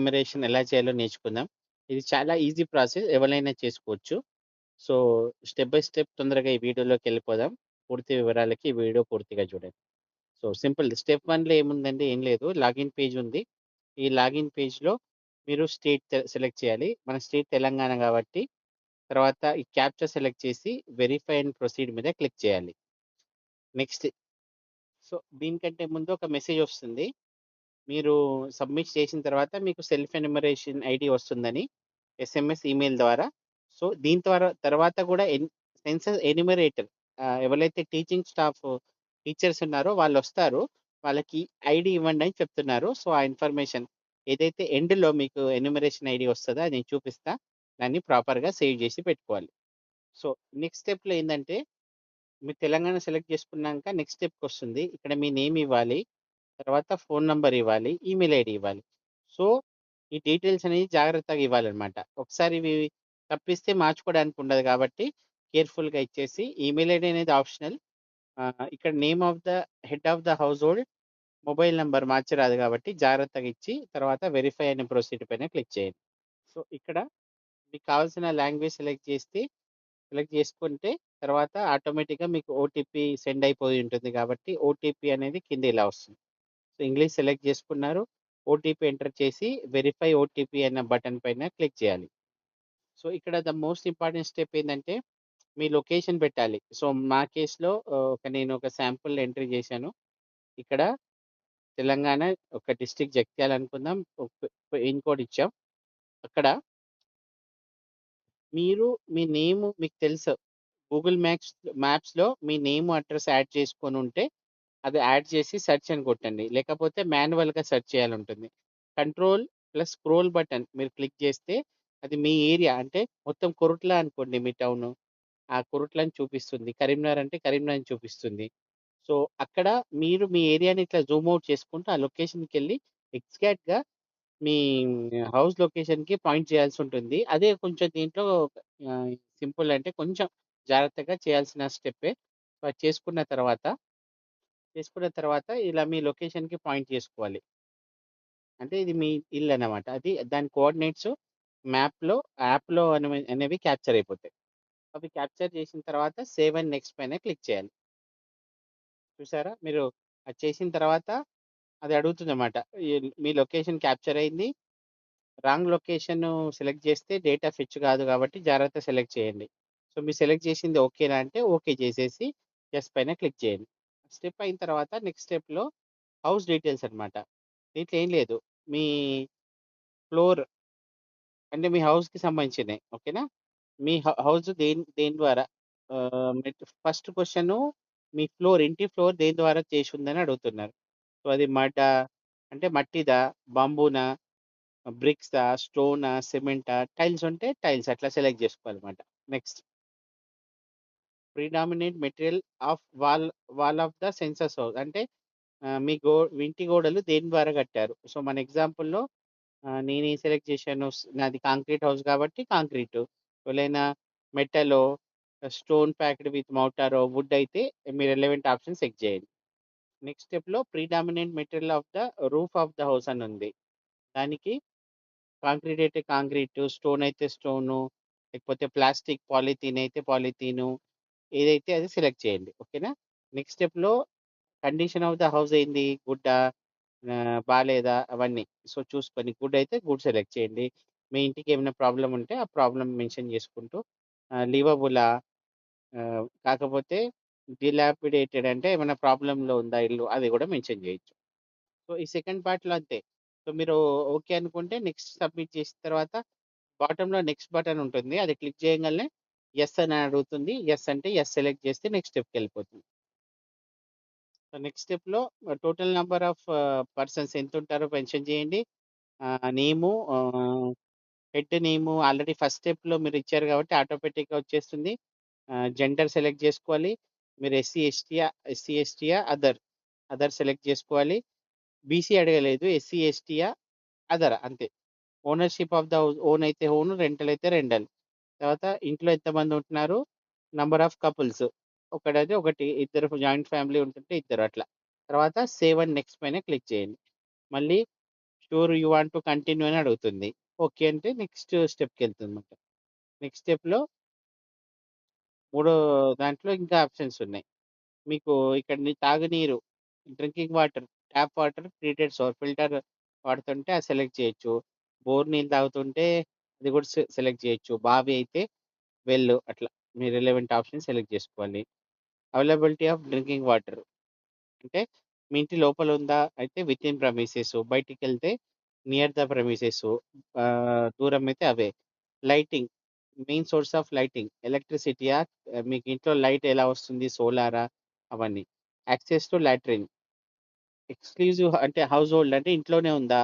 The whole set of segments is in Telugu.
ఎన్యుమరేషన్ ఎలా చేయాలో నేర్చుకుందాం. ఇది చాలా ఈజీ ప్రాసెస్. ఎవరైనా చేసుకోవచ్చు. సో, స్టెప్ బై స్టెప్ తొందరగా ఈ వీడియోలోకెళ్ళిపోదాం. పూర్తి వివరాలకి ఈ వీడియో పూర్తిగా చూడండి. సో, సింపుల్ స్టెప్ 1లో ఏముందండి, ఏం లేదు. లాగిన్ పేజ్ ఉంది. ఈ లాగిన్ పేజ్‌లో మీరు స్టేట్ సెలెక్ట్ చేయాలి. మన స్టేట్ తెలంగాణ కాబట్టి, తర్వాత ఈ క్యాప్చా సెలెక్ట్ చేసి వెరిఫై అండ్ ప్రొసీడ్ మీద క్లిక్ చేయాలి. నెక్స్ట్. సో, దీనికంటే ముందు ఒక మెసేజ్ వస్తుంది. మీరు సబ్మిట్ చేసిన తర్వాత మీకు సెల్ఫ్ ఎన్యుమరేషన్ ఐడీ వస్తుందని ఎస్ఎంఎస్, ఈమెయిల్ ద్వారా. సో, దీని తర్వాత కూడా సెన్సస్ ఎన్యుమరేటర్ ఎవరైతే టీచింగ్ స్టాఫ్ టీచర్స్ ఉన్నారో వాళ్ళొస్తారు. వాళ్ళకి ఐడీ ఇవ్వండి అని చెప్తున్నారు. సో, ఆ ఇన్ఫర్మేషన్ ఏదైతే ఎండ్‌లో మీకు ఎన్యుమరేషన్ ఐడీ వస్తదో అది నేను చూపిస్తా. దాన్ని ప్రాపర్‌గా సేవ్ చేసి పెట్టుకోవాలి. సో, నెక్స్ట్ స్టెప్‌లో ఏందంటే, మీరు తెలంగాణ సెలెక్ట్ చేసుకున్నాక నెక్స్ట్ స్టెప్‌కొస్తుంది. ఇక్కడ మీ నేమ్ ఇవ్వాలి. తర్వాత ఫోను నంబర్ ఇవ్వాలి. ఈమెయిల్ ఐడీ ఇవ్వాలి. సో, ఈ డీటెయిల్స్ అనేది జాగ్రత్తగా ఇవ్వాలనమాట. ఒకసారి ఇవి తప్పిస్తే మార్చుకోవడానికి ఉండదు కాబట్టి కేర్‌ఫుల్‌గా ఇచ్చేసి ఈమెయిల్ ఐడీ అనేది ఆప్షనల్. ఇక్కడ name of the head of the household, mobile number మార్చరాదు కాబట్టి జాగ్రత్తగా ఇచ్చి తర్వాత వెరిఫై అనే ప్రొసీడ్ పైన క్లిక్ చేయండి. సో, ఇక్కడ మీకు కావాల్సిన లాంగ్వేజ్ సెలెక్ట్ చేసుకుంటే తర్వాత ఆటోమేటిక్‌గా మీకు ఓటీపీ సెండ్ అయిపోయి ఉంటుంది కాబట్టి ఓటీపీ అనేది కింద ఇలా వస్తుంది. సో, ఇంగ్లీష్ సెలెక్ట్ చేసుకున్నారు. ఓటీపీ ఎంటర్ చేసి వెరిఫై ఓటీపీ అన్న బటన్ పైన క్లిక్ చేయాలి. సో, ఇక్కడ ద మోస్ట్ ఇంపార్టెంట్ స్టెప్ ఏందంటే మీ లొకేషన్ పెట్టాలి. సో, మా కేస్‌లో నేను ఒక శాంపుల్ ఎంట్రీ చేశాను. ఇక్కడ తెలంగాణ ఒక డిస్ట్రిక్ట్ జగిత్యాల అనుకుందాం. పిన్ కోడ్ ఇచ్చాం. అక్కడ మీరు మీ నేమ్ మీకు తెలుసు. గూగుల్ మ్యాప్స్‌లో మీ నేమ్, అడ్రెస్ యాడ్ చేసుకొనుంటే అది యాడ్ చేసి సెర్చ్ అని కొట్టండి. లేకపోతే మాన్యువల్‌గా సెర్చ్ చేయాలుంటుంది. కంట్రోల్ ప్లస్ స్క్రోల్ బటన్ మీరు క్లిక్ చేస్తే అది మీ ఏరియా అంటే మొత్తం కొరుట్ల అనుకోండి మీ టౌను. ఆ కొరుట్లని చూపిస్తుంది. కరీంనగర్ అంటే కరీంనగర్‌ని చూపిస్తుంది. సో, అక్కడ మీరు మీ ఏరియాని ఇట్లా జూమ్ ఔట్ చేసుకుంటూ ఆ లొకేషన్‌కెళ్ళి ఎగ్జాక్ట్‌గా మీ హౌస్ లొకేషన్‌కి పాయింట్ చేయాల్సుంటుంది. అదే కొంచెం దీంట్లో ఆహ్, సింపుల్ అంటే కొంచెం జాగ్రత్తగా చేయాల్సిన స్టెప్పే. సో, అది చేసుకున్న తర్వాత ఇలా మీ లొకేషన్‌కి పాయింట్ చేసుకోవాలి. అంటే ఇది మీ ఇల్లనమాట. దాని కోఆర్డినేట్స్ యాప్‌లో అనేవి క్యాప్చర్ అయిపోతాయి. అవి క్యాప్చర్ చేసిన తర్వాత సేవ్ అండ్ నెక్స్ట్ పైన క్లిక్ చేయాలి. చూసారా? మీరు అది చేసిన తర్వాత అది అడుగుతుందన్నమాట. ఈ మీ లొకేషన్ క్యాప్చర్ అయింది. రాంగ్ లొకేషన్ సెలెక్ట్ చేస్తే డేటా ఫెచ్ కాదు కాబట్టి జాగ్రత్తగా సెలెక్ట్ చేయండి. సో, మీరు సెలెక్ట్ చేసింది ఓకేనా అంటే ఓకే చేసేసి యెస్ పైన క్లిక్ చేయండి. స్టెప్ అయిన తర్వాత నెక్స్ట్ స్టెప్‌లో హౌస్ డీటెయిల్స్ అన్నమాట. దీంట్లో ఏం లేదు. మీ ఫ్లోర్ అంటే మీ హౌస్‌కి సంబంధించినయి. ఓకేనా? మీ హౌస్ దేని దేని ద్వారా మీకు ఫస్ట్ క్వెషను మీ ఇంటి ఫ్లోర్ దేని ద్వారా చేసుందని అడుగుతున్నారు. సో, అది అంటే మట్టిదా? బాంబూనా? బ్రిక్సా? స్టోనా? సిమెంటా? టైల్స్ ఉంటే టైల్స్ అట్లా సెలెక్ట్ జేసుకోవాలన్నమాట. Next predominant material of wall of the census house అంటే మీ ఇంటి గోడలు దేని ద్వారా కట్టారు? సో, మన ఎగ్జాంపుల్‌లో నేనేం సెలెక్ట్ చేశాను, నాది కాంక్రీట్ హౌస్ కాబట్టి కాంక్రీటు. ఎవలైనా మెటలో, స్టోన్ ప్యాక్డ్ విత్ మోర్టారో, వుడ్ అయితే మీరు రెలెవెంట్ ఆప్షన్ సెలెక్ట్ చేయండి. నెక్స్ట్ స్టెప్‌లో predominant material of the roof of the house అని ఉంది. దానికి కాంక్రీట్ అయితే కాంక్రీటు, స్టోన్ అయితే స్టోను, లేకపోతే ప్లాస్టిక్, పాలిథీన్ అయితే పాలిథీను. ఏదైతే అది సెలెక్ట్ చేయండి. ఓకేనా? నెక్స్ట్ స్టెప్‌లో కండిషన్ ఆఫ్ ద హౌస్ ఏంది? గుడ్డా? బాలేదా? అవన్నీ. సో, చూసుకొని గుడ్ అయితే గుడ్ సెలెక్ట్ చేయండి. మీ ఇంటికి ఏమైనా ప్రాబ్లమ్ ఉంటే ఆ ప్రాబ్లమ్ మెన్షన్ చేసుకుంటూ లివబులా? కాకపోతే డిలాపిడేటెడ్ అంటే ఏమైనా ప్రాబ్లమ్‌లో ఉందా ఇల్లు? అది కూడా మెన్షన్ చేయొచ్చు. సో, ఈ సెకండ్ పార్ట్‌లో అంతే. సో, మీరు ఓకే అనుకుంటే నెక్స్ట్ సబ్మిట్ చేసిన తర్వాత బాటమ్‌లో నెక్స్ట్ బటన్ ఉంటుంది. అది క్లిక్ చేయంగాల్నే యెస్ అని అడుగుతుంది. యెస్ అంటే యెస్ సెలెక్ట్ చేస్తే నెక్స్ట్ స్టెప్‌కెళ్ళిపోతుంది. సో, నెక్స్ట్ స్టెప్‌లో టోటల్ నంబర్ ఆఫ్ పర్సన్స్ ఎంతుంటారో మెన్షన్ చేయండి. Name head name already first స్టెప్‌లో మీరిచ్చారు కాబట్టి ఆటోమేటిక్‌గా వచ్చేస్తుంది. జెండర్ సెలెక్ట్ జేసుకోవాలి. మీరు ఎస్సీ, ఎస్టీయా, అదర్ సెలెక్ట్ జేసుకోవాలి. బీసీ అడగలేదు. ఎస్సీ, ఎస్టీయా, అదరా అంతే. Ownership of the house own అయితే ఓన్, రెంటల్ అయితే రెంటల్. తర్వాత ఇంట్లో ఎంతమంది ఉంటున్నారు? Number of couples. ఒకటైతే ఒకటి, ఇద్దరు జాయింట్ ఫ్యామిలీ ఉంటుంటే ఇద్దరు అట్లా. తర్వాత సేవ్ అండ్ నెక్స్ట్ పైన క్లిక్ చేయండి. మళ్ళీ sure you want to continue అని అడుగుతుంది. ఓకే అంటే నెక్స్ట్ స్టెప్‌కెళ్తుందన్నమాట. నెక్స్ట్ స్టెప్‌లో మూడో దాంట్లో ఇంకా ఆప్షన్స్ ఉన్నాయి. మీకు ఇక్కడ తాగునీరు, drinking water, tap water, treated sour filter వాడుతుంటే అది సెలెక్ట్ చేయొచ్చు. బోర్ నీళ్ళు తాగుతుంటే అది కూడా సెలెక్ట్ చేయొచ్చు. బావి అయితే వెల్ అట్లా మీ రిలవెంట్ ఆప్షన్ సెలెక్ట్ చేసుకోవాలి. అవైలబిలిటీ ఆఫ్ డ్రింకింగ్ వాటర్ అంటే మీ ఇంటి లోపల ఉందా? అయితే వితిన్ ప్రెమిసెస్, బయటికెళ్తే నియర్ ద ప్రెమిసెస్, దూరం అయితే అవే. Lighting, main source of lighting ఎలక్ట్రిసిటీయా? మీకు ఇంట్లో లైట్ ఎలా వస్తుంది? సోలారా? అవన్నీ. యాక్సెస్ టు లాట్రిన్, ఎక్స్‌క్లూజివ్ అంటే హౌస్ హోల్డ్ అంటే ఇంట్లోనే ఉందా?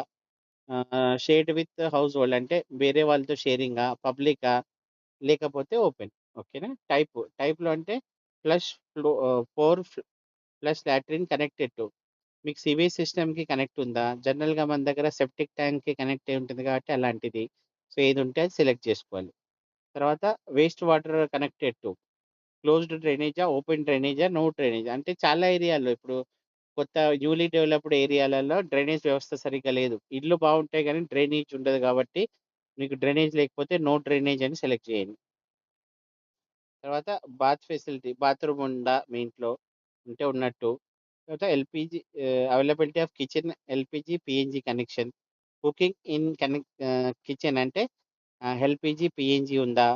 షేర్డ్ విత్ హౌస్ హోల్డ్ అంటే వేరే వాళ్ళతో షేరింగా? పబ్లికా? లేకపోతే ఓపెన్. ఓకేనా? టైప్‌లో అంటే flush flow 4 plus latrine connected to మీకు సివేజ్ సిస్టమ్‌కి కనెక్ట్ ఉందా? జనరల్‌గా మన దగ్గర సెప్టిక్ ట్యాంక్‌కి కనెక్ట్ అయి ఉంటుంది కాబట్టి అలాంటిది. సో, ఏదుంటే అది సెలెక్ట్ చేసుకోవాలి. తర్వాత waste water connected to closed డ్రైనేజా? ఓపెన్ డ్రైనేజా? నో డ్రైనేజా? అంటే చాలా ఏరియాల్లో ఇప్పుడు కొత్త న్యూలీ డెవలప్డ్ ఏరియాలలో డ్రైనేజ్ వ్యవస్థ సరిగ్గా లేదు. ఇల్లు బావుంటాయి గానీ డ్రైనేజ్ ఉండదు కాబట్టి మీకు డ్రైనేజ్ లేకపోతే నో డ్రైనేజ్ అని సెలెక్ట్ చేయండి. తర్వాత బాత్రూమ్ ఉందా మీ ఇంట్లో? ఉంటే ఉన్నట్టు. తర్వాత LPG availability of kitchen LPG, PNG connection. Cooking in kitchen అంటే ఎల్‌పీజీ, పీఎన్‌జీ ఉందా?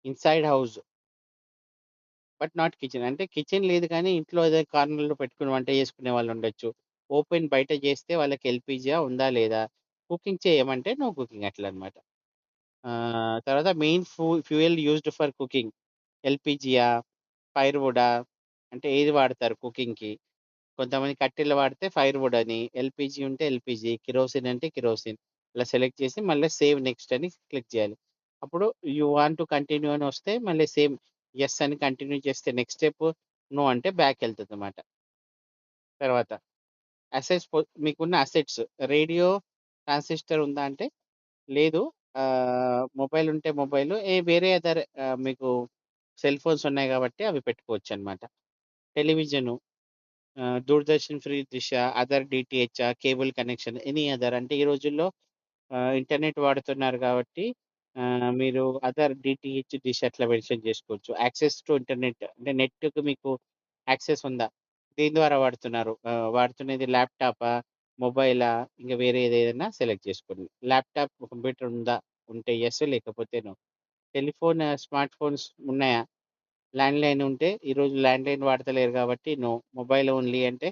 Inside house but not kitchen అంటే కిచెన్ లేదు కానీ ఇంట్లో ఏదో కార్నర్‌లో పెట్టుకొని వంట చేసుకునే వాళ్ళు ఉండొచ్చు. ఓపెన్ బయట చేస్తే వాళ్ళకి ఎల్‌పీజీయా ఉందా? లేదా? కుకింగ్ చేయమంటే నో కుకింగ్ అట్లనమాట. తర్వాత main fuel used for cooking ఎల్‌పీజీయా? ఫైర్‌వుడా? అంటే ఏది వాడతారు కుకింగ్‌కి? కొంతమంది కట్టెలు వాడితే ఫైర్‌వుడ్ అని, ఎల్‌పీజీ ఉంటే ఎల్‌పీజీ, కిరోసిన్ అంటే కిరోసిన్. ఇలా సెలెక్ట్ చేసి మళ్ళీ సేవ్ నెక్స్ట్ అని క్లిక్ చేయాలి. అప్పుడు యూ వాంట్ టు కంటిన్యూ అని వస్తే మళ్ళీ సేమ్ యెస్ అని కంటిన్యూ చేస్తే నెక్స్ట్ స్టెప్, నో అంటే బ్యాకెళ్తదనమాట. తర్వాత మీకున్న అసెట్స్ రేడియో, ట్రాన్సిస్టర్ ఉందా అంటే లేదు. మొబైల్ ఉంటే మొబైలు వేరే అదర్ మీకు సెల్ ఫోన్స్ ఉన్నాయి కాబట్టి అవి పెట్టుకోవచ్చనమాట. టెలివిజను, దూరదర్శన్ ఫ్రీ డిషా, అదర్ డీటీహెచా, కేబుల్ కనెక్షన్, ఎనీ అదర్ అంటే ఈ రోజుల్లో ఇంటర్నెట్ వాడుతున్నారు కాబట్టి మీరు అదర్ డీటీహెచ్, డిష్ అట్లా మెన్షన్ చేసుకోవచ్చు. యాక్సెస్ టు ఇంటర్నెట్ అంటే నెట్‌కి మీకు యాక్సెస్ ఉందా? దేని ద్వారా వాడుతున్నారు? వాడుతున్నది ల్యాప్‌టాపా? మొబైలా? ఇంక వేరే ఏదేదైనా సెలెక్ట్ చేసుకోండి. ల్యాప్‌టాప్, కంప్యూటర్ ఉందా? ఉంటే యెస్ లేకపోతే నో. స్మార్ట్ ఫోన్స్ ఉన్నాయా? ల్యాండ్‌లైన్ ఉంటే ఈరోజు ల్యాండ్‌లైన్ వాడతలేరు కాబట్టి నో. మొబైల్ ఓన్లీ అంటే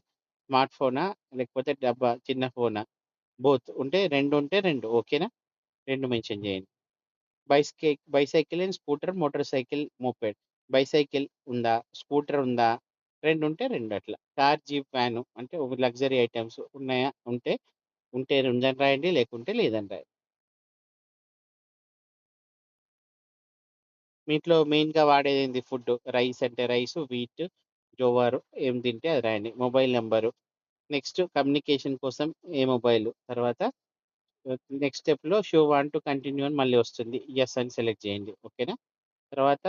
స్మార్ట్ ఫోనా? లేకపోతే డబ్బా చిన్న ఫోనా? బోత్ ఉంటే 2 ఉంటే 2 ఓకేనా? 2 మెన్షన్ చేయండి. Bicycle and scooter, motor cycle, moped. Bicycle ఉందా? స్కూటర్ ఉందా? 2 ఉంటే 2 అట్లా. కార్, జీప్, వ్యాను అంటే ఒక లగ్జరీ ఐటెమ్స్ ఉన్నాయా? ఉంటే ఉందని రాయండి. లేకుంటే లేదని రాయండి. మీ ఇంట్లో మెయిన్‌గా వాడేదేంది ఫుడ్డు? రైస్ అంటే రైసు, వీట్, జోవార్ ఏం తింటే అది రాయండి. Mobile number. నెక్స్ట్ కమ్యూనికేషన్ కోసం ఏ మొబైలు. తర్వాత నెక్స్ట్ స్టెప్‌లో షో వాంట్ టు కంటిన్యూ అని మళ్ళీ వస్తుంది. యెస్ అని సెలెక్ట్ చేయండి. ఓకేనా? తర్వాత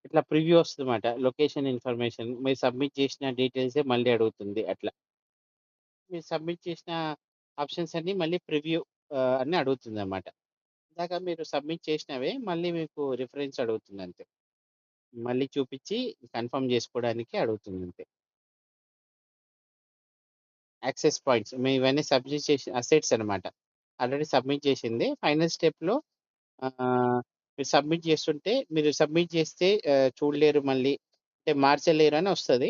ఇట్లా ప్రివ్యూ వస్తదన్నమాట. లొకేషన్ ఇన్ఫర్మేషన్ మీరు సబ్మిట్ చేసిన డీటెయిల్సే మళ్ళీ అడుగుతుంది అట్లా. మీరు సబ్మిట్ చేసిన ఆప్షన్స్ అన్నీ మళ్ళీ ప్రివ్యూ అని అడుగుతుందన్నమాట. ఇందాక మీరు సబ్మిట్ చేసినవే మళ్ళీ మీకు రిఫరెన్స్ అడుగుతుందంతే. మళ్ళీ చూపిచ్చి కన్ఫర్మ్ జేసుకోవడానికి అడుగుతుందంతే. యాక్సెస్ పాయింట్స్ ఇవన్నీ సబ్మిట్ చేసి అసెట్స్ అనమాట. ఆల్రెడీ సబ్మిట్ చేసింది. ఫైనల్ స్టెప్‌లో మీరు సబ్మిట్ చేస్తుంటే మీరు సబ్మిట్ చేస్తే చూడలేరు మళ్ళీ అంటే మార్చలేరు అని వస్తది.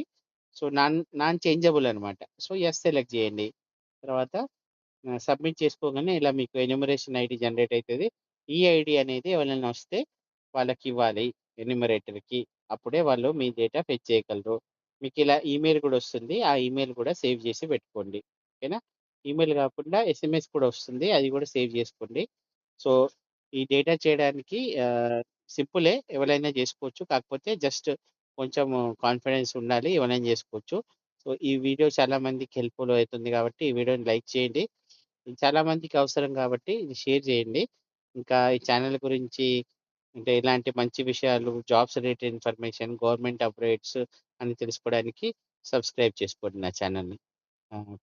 సో, నాన్ చేంజబుల్ అనమాట. సో, యెస్ సెలెక్ట్ చేయండి. తర్వాత సబ్మిట్ చేసుకోగానే ఇలా మీకు ఎన్యూమరేషన్ ఐడీ జనరేట్ అయితది. ఈ ఐడీ అనేది ఎవరైనా వస్తే వాళ్ళకివ్వాలి ఎన్యూమరేటర్‌కి. అప్పుడే వాళ్ళు మీ డేటా ఫెచ్ చేయగలరు. మీకిలా ఈమెయిల్ గూడా వస్తుంది. ఆ ఈమెయిల్ కూడా సేవ్ చేసి పెట్టుకోండి. ఓకేనా? ఈమెయిల్ కాకుండా ఎస్ఎంఎస్ కూడా వస్తుంది. అది కూడా సేవ్ చేసుకోండి. సో, ఈ డేటా చేయడానికి సింపులే ఎవరైనా చేసుకోవచ్చు. కాకపోతే జస్ట్ కొంచెం కాన్ఫిడెన్స్ ఉండాలి. ఎవరైనా చేసుకోవచ్చు. సో, ఈ వీడియో చాలా మందికి హెల్ప్‌ఫుల్ అవుతుంది కాబట్టి ఈ వీడియోని లైక్ చేయండి. ఇది చాలా మందికి అవసరం కాబట్టి ఇది షేర్ చేయండి. ఇంకా ఈ ఛానెల్ గురించి అంటే ఇలాంటి మంచి విషయాలు, jobs related information, government updates అని తెలుసుకోవడానికి సబ్స్క్రైబ్ చేసుకోండి నా ఛానెల్‌ని.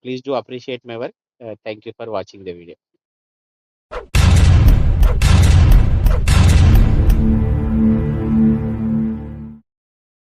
Please do appreciate my work. Thank you for watching the video.